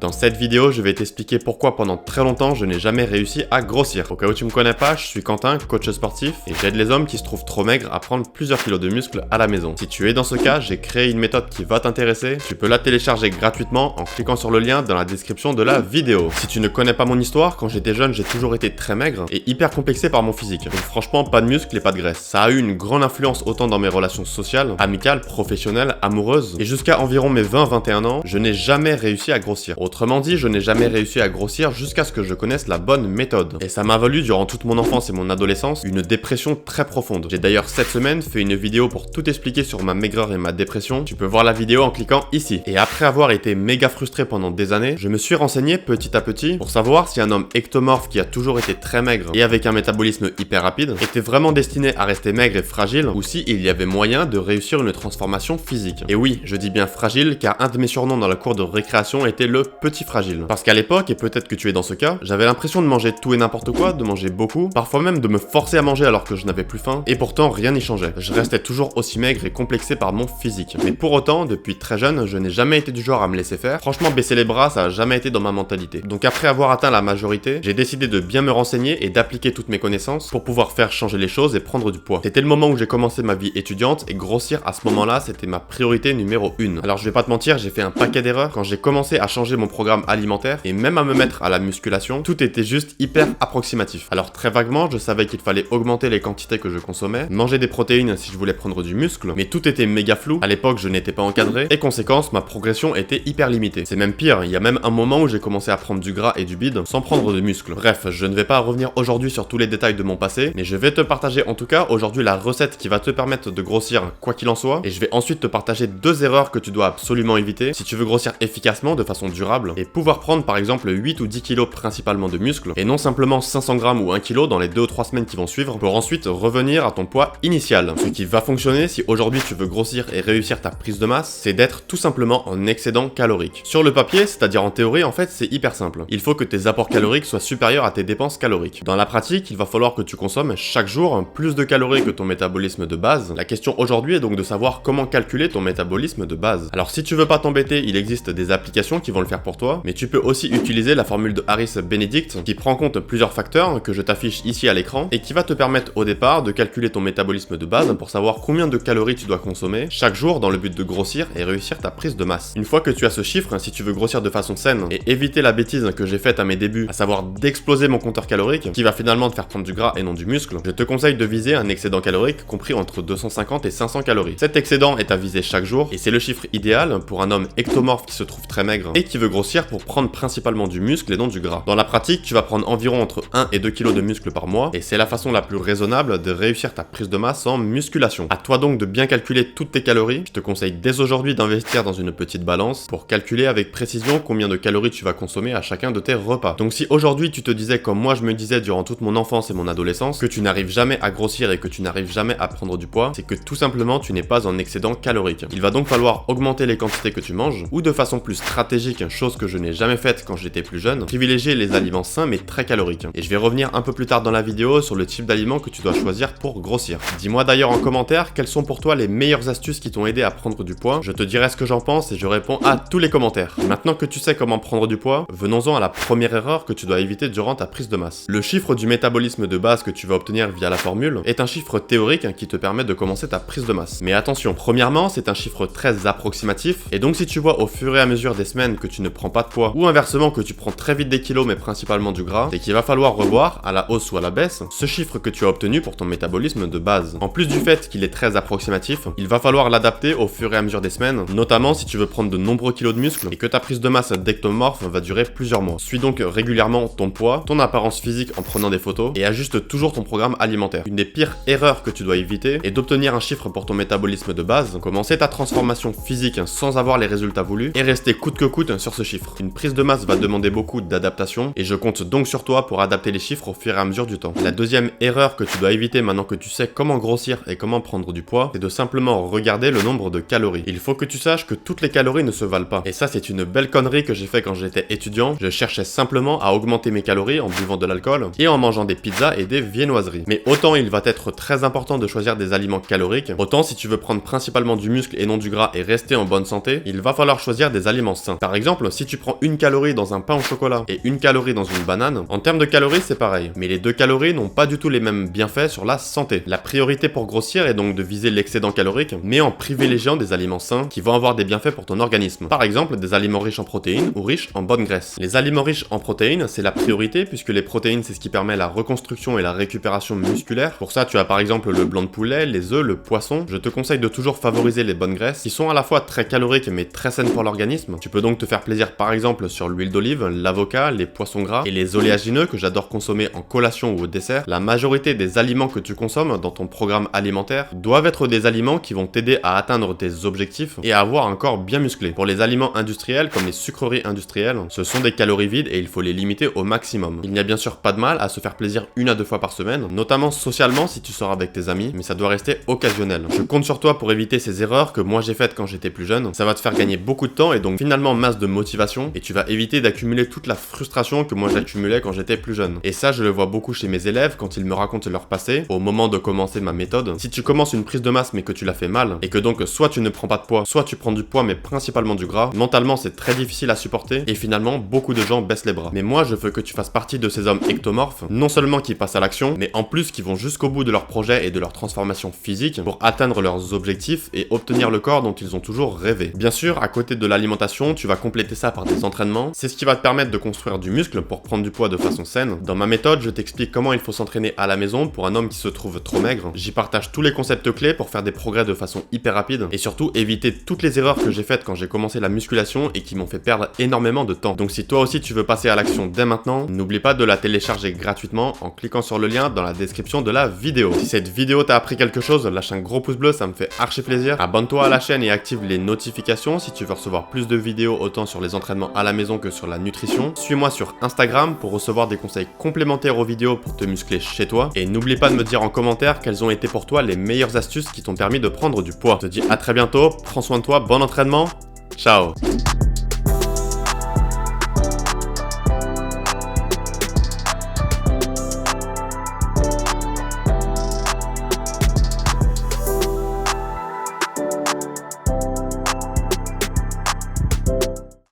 Dans cette vidéo, je vais t'expliquer pourquoi pendant très longtemps je n'ai jamais réussi à grossir. Au cas où tu me connais pas, je suis Quentin, coach sportif, et j'aide les hommes qui se trouvent trop maigres à prendre plusieurs kilos de muscles à la maison. Si tu es dans ce cas, j'ai créé une méthode qui va t'intéresser. Tu peux la télécharger gratuitement en cliquant sur le lien dans la description de la vidéo. Si tu ne connais pas mon histoire, quand j'étais jeune, j'ai toujours été très maigre et hyper complexé par mon physique. Donc franchement, pas de muscles et pas de graisse. Ça a eu une grande influence autant dans mes relations sociales, amicales, professionnelles, amoureuses, et jusqu'à environ mes 20-21 ans, je n'ai jamais réussi à grossir. Autrement dit, je n'ai jamais réussi à grossir jusqu'à ce que je connaisse la bonne méthode. Et ça m'a valu durant toute mon enfance et mon adolescence une dépression très profonde. J'ai d'ailleurs cette semaine fait une vidéo pour tout expliquer sur ma maigreur et ma dépression. Tu peux voir la vidéo en cliquant ici. Et après avoir été méga frustré pendant des années, je me suis renseigné petit à petit pour savoir si un homme ectomorphe qui a toujours été très maigre et avec un métabolisme hyper rapide était vraiment destiné à rester maigre et fragile ou si il y avait moyen de réussir une transformation physique. Et oui, je dis bien fragile car un de mes surnoms dans la cour de récréation était le petit fragile. Parce qu'à l'époque, et peut-être que tu es dans ce cas, j'avais l'impression de manger tout et n'importe quoi, de manger beaucoup, parfois même de me forcer à manger alors que je n'avais plus faim, et pourtant rien n'y changeait. Je restais toujours aussi maigre et complexé par mon physique. Mais pour autant, depuis très jeune, je n'ai jamais été du genre à me laisser faire. Franchement, baisser les bras, ça a jamais été dans ma mentalité. Donc après avoir atteint la majorité, j'ai décidé de bien me renseigner et d'appliquer toutes mes connaissances pour pouvoir faire changer les choses et prendre du poids. C'était le moment où j'ai commencé ma vie étudiante et grossir à ce moment-là, c'était ma priorité numéro 1. Alors je vais pas te mentir, j'ai fait un paquet d'erreurs quand j'ai commencé à changer mon programme alimentaire et même à me mettre à la musculation, tout était juste hyper approximatif. Alors très vaguement, je savais qu'il fallait augmenter les quantités que je consommais, manger des protéines si je voulais prendre du muscle, mais tout était méga flou. À l'époque, je n'étais pas encadré et conséquence, ma progression était hyper limitée. C'est même pire, il y a même un moment où j'ai commencé à prendre du gras et du bide sans prendre de muscle. Bref, je ne vais pas revenir aujourd'hui sur tous les détails de mon passé, mais je vais te partager en tout cas aujourd'hui la recette qui va te permettre de grossir quoi qu'il en soit, et je vais ensuite te partager 2 erreurs que tu dois absolument éviter si tu veux grossir efficacement de façon durable et pouvoir prendre par exemple 8 ou 10 kilos principalement de muscles et non simplement 500 grammes ou 1 kg dans les 2 ou 3 semaines qui vont suivre pour ensuite revenir à ton poids initial. Ce qui va fonctionner si aujourd'hui tu veux grossir et réussir ta prise de masse, c'est d'être tout simplement en excédent calorique. Sur le papier, c'est-à-dire en théorie, en fait c'est hyper simple. Il faut que tes apports caloriques soient supérieurs à tes dépenses caloriques. Dans la pratique, il va falloir que tu consommes chaque jour plus de calories que ton métabolisme de base. La question aujourd'hui est donc de savoir comment calculer ton métabolisme de base. Alors si tu veux pas t'embêter, il existe des applications qui vont le faire pour toi, mais tu peux aussi utiliser la formule de Harris-Benedict qui prend en compte plusieurs facteurs que je t'affiche ici à l'écran et qui va te permettre au départ de calculer ton métabolisme de base pour savoir combien de calories tu dois consommer chaque jour dans le but de grossir et réussir ta prise de masse. Une fois que tu as ce chiffre, si tu veux grossir de façon saine et éviter la bêtise que j'ai faite à mes débuts, à savoir d'exploser mon compteur calorique qui va finalement te faire prendre du gras et non du muscle, je te conseille de viser un excédent calorique compris entre 250 et 500 calories. Cet excédent est à viser chaque jour et c'est le chiffre idéal pour un homme ectomorphe qui se trouve très maigre et qui veut grossir pour prendre principalement du muscle et non du gras. Dans la pratique, tu vas prendre environ entre 1 et 2 kg de muscle par mois et c'est la façon la plus raisonnable de réussir ta prise de masse en musculation. À toi donc de bien calculer toutes tes calories. Je te conseille dès aujourd'hui d'investir dans une petite balance pour calculer avec précision combien de calories tu vas consommer à chacun de tes repas. Donc si aujourd'hui tu te disais comme moi je me disais durant toute mon enfance et mon adolescence que tu n'arrives jamais à grossir et que tu n'arrives jamais à prendre du poids, c'est que tout simplement tu n'es pas en excédent calorique. Il va donc falloir augmenter les quantités que tu manges ou de façon plus stratégique, chose que je n'ai jamais faite quand j'étais plus jeune, privilégier les aliments sains mais très caloriques. Et je vais revenir un peu plus tard dans la vidéo sur le type d'aliments que tu dois choisir pour grossir. Dis-moi d'ailleurs en commentaire quelles sont pour toi les meilleures astuces qui t'ont aidé à prendre du poids. Je te dirai ce que j'en pense et je réponds à tous les commentaires. Maintenant que tu sais comment prendre du poids, venons-en à la première erreur que tu dois éviter durant ta prise de masse. Le chiffre du métabolisme de base que tu vas obtenir via la formule est un chiffre théorique qui te permet de commencer ta prise de masse. Mais attention, premièrement, c'est un chiffre très approximatif et donc si tu vois au fur et à mesure des semaines que tu ne prends pas de poids ou inversement que tu prends très vite des kilos mais principalement du gras, c'est qu'il va falloir revoir à la hausse ou à la baisse ce chiffre que tu as obtenu pour ton métabolisme de base. En plus du fait qu'il est très approximatif, il va falloir l'adapter au fur et à mesure des semaines, notamment si tu veux prendre de nombreux kilos de muscles et que ta prise de masse d'ectomorphe va durer plusieurs mois. Suis donc régulièrement ton poids, ton apparence physique en prenant des photos et ajuste toujours ton programme alimentaire. Une des pires erreurs que tu dois éviter est d'obtenir un chiffre pour ton métabolisme de base, commencer ta transformation physique sans avoir les résultats voulus et rester coûte que coûte sur ce chiffre. Une prise de masse va demander beaucoup d'adaptation et je compte donc sur toi pour adapter les chiffres au fur et à mesure du temps. La deuxième erreur que tu dois éviter maintenant que tu sais comment grossir et comment prendre du poids, c'est de simplement regarder le nombre de calories. Il faut que tu saches que toutes les calories ne se valent pas. Et ça, c'est une belle connerie que j'ai fait quand j'étais étudiant. Je cherchais simplement à augmenter mes calories en buvant de l'alcool et en mangeant des pizzas et des viennoiseries. Mais autant il va être très important de choisir des aliments caloriques, autant si tu veux prendre principalement du muscle et non du gras et rester en bonne santé, il va falloir choisir des aliments sains. Par exemple, exemple, si tu prends une calorie dans un pain au chocolat et une calorie dans une banane, en termes de calories c'est pareil, mais les 2 calories n'ont pas du tout les mêmes bienfaits sur la santé. La priorité pour grossir est donc de viser l'excédent calorique, mais en privilégiant des aliments sains qui vont avoir des bienfaits pour ton organisme. Par exemple, des aliments riches en protéines ou riches en bonnes graisses. Les aliments riches en protéines, c'est la priorité puisque les protéines c'est ce qui permet la reconstruction et la récupération musculaire. Pour ça, tu as par exemple le blanc de poulet, les œufs, le poisson. Je te conseille de toujours favoriser les bonnes graisses qui sont à la fois très caloriques mais très saines pour l'organisme. Tu peux donc te faire plaisir par exemple sur l'huile d'olive, l'avocat, les poissons gras et les oléagineux que j'adore consommer en collation ou au dessert. La majorité des aliments que tu consommes dans ton programme alimentaire doivent être des aliments qui vont t'aider à atteindre tes objectifs et à avoir un corps bien musclé. Pour les aliments industriels comme les sucreries industrielles, ce sont des calories vides et il faut les limiter au maximum. Il n'y a bien sûr pas de mal à se faire plaisir 1 à 2 fois par semaine, notamment socialement si tu sors avec tes amis, mais ça doit rester occasionnel. Je compte sur toi pour éviter ces erreurs que moi j'ai faites quand j'étais plus jeune. Ça va te faire gagner beaucoup de temps et donc finalement masse de motivation, et tu vas éviter d'accumuler toute la frustration que moi j'accumulais quand j'étais plus jeune. Et ça, je le vois beaucoup chez mes élèves quand ils me racontent leur passé au moment de commencer ma méthode. Si tu commences une prise de masse mais que tu la fais mal, et que donc soit tu ne prends pas de poids, soit tu prends du poids mais principalement du gras, mentalement c'est très difficile à supporter et finalement beaucoup de gens baissent les bras. Mais moi je veux que tu fasses partie de ces hommes ectomorphes, non seulement qui passent à l'action, mais en plus qui vont jusqu'au bout de leur projet et de leur transformation physique pour atteindre leurs objectifs et obtenir le corps dont ils ont toujours rêvé. Bien sûr, à côté de l'alimentation, tu vas compléter ça par des entraînements. C'est ce qui va te permettre de construire du muscle pour prendre du poids de façon saine. Dans ma méthode, je t'explique comment il faut s'entraîner à la maison pour un homme qui se trouve trop maigre. J'y partage tous les concepts clés pour faire des progrès de façon hyper rapide et surtout éviter toutes les erreurs que j'ai faites quand j'ai commencé la musculation et qui m'ont fait perdre énormément de temps. Donc si toi aussi tu veux passer à l'action dès maintenant, n'oublie pas de la télécharger gratuitement en cliquant sur le lien dans la description de la vidéo. Si cette vidéo t'a appris quelque chose, lâche un gros pouce bleu, ça me fait archi plaisir. Abonne-toi à la chaîne et active les notifications si tu veux recevoir plus de vidéos autant sur les entraînements à la maison que sur la nutrition. Suis-moi sur Instagram pour recevoir des conseils complémentaires aux vidéos pour te muscler chez toi. Et n'oublie pas de me dire en commentaire quelles ont été pour toi les meilleures astuces qui t'ont permis de prendre du poids. Je te dis à très bientôt, prends soin de toi, bon entraînement, ciao.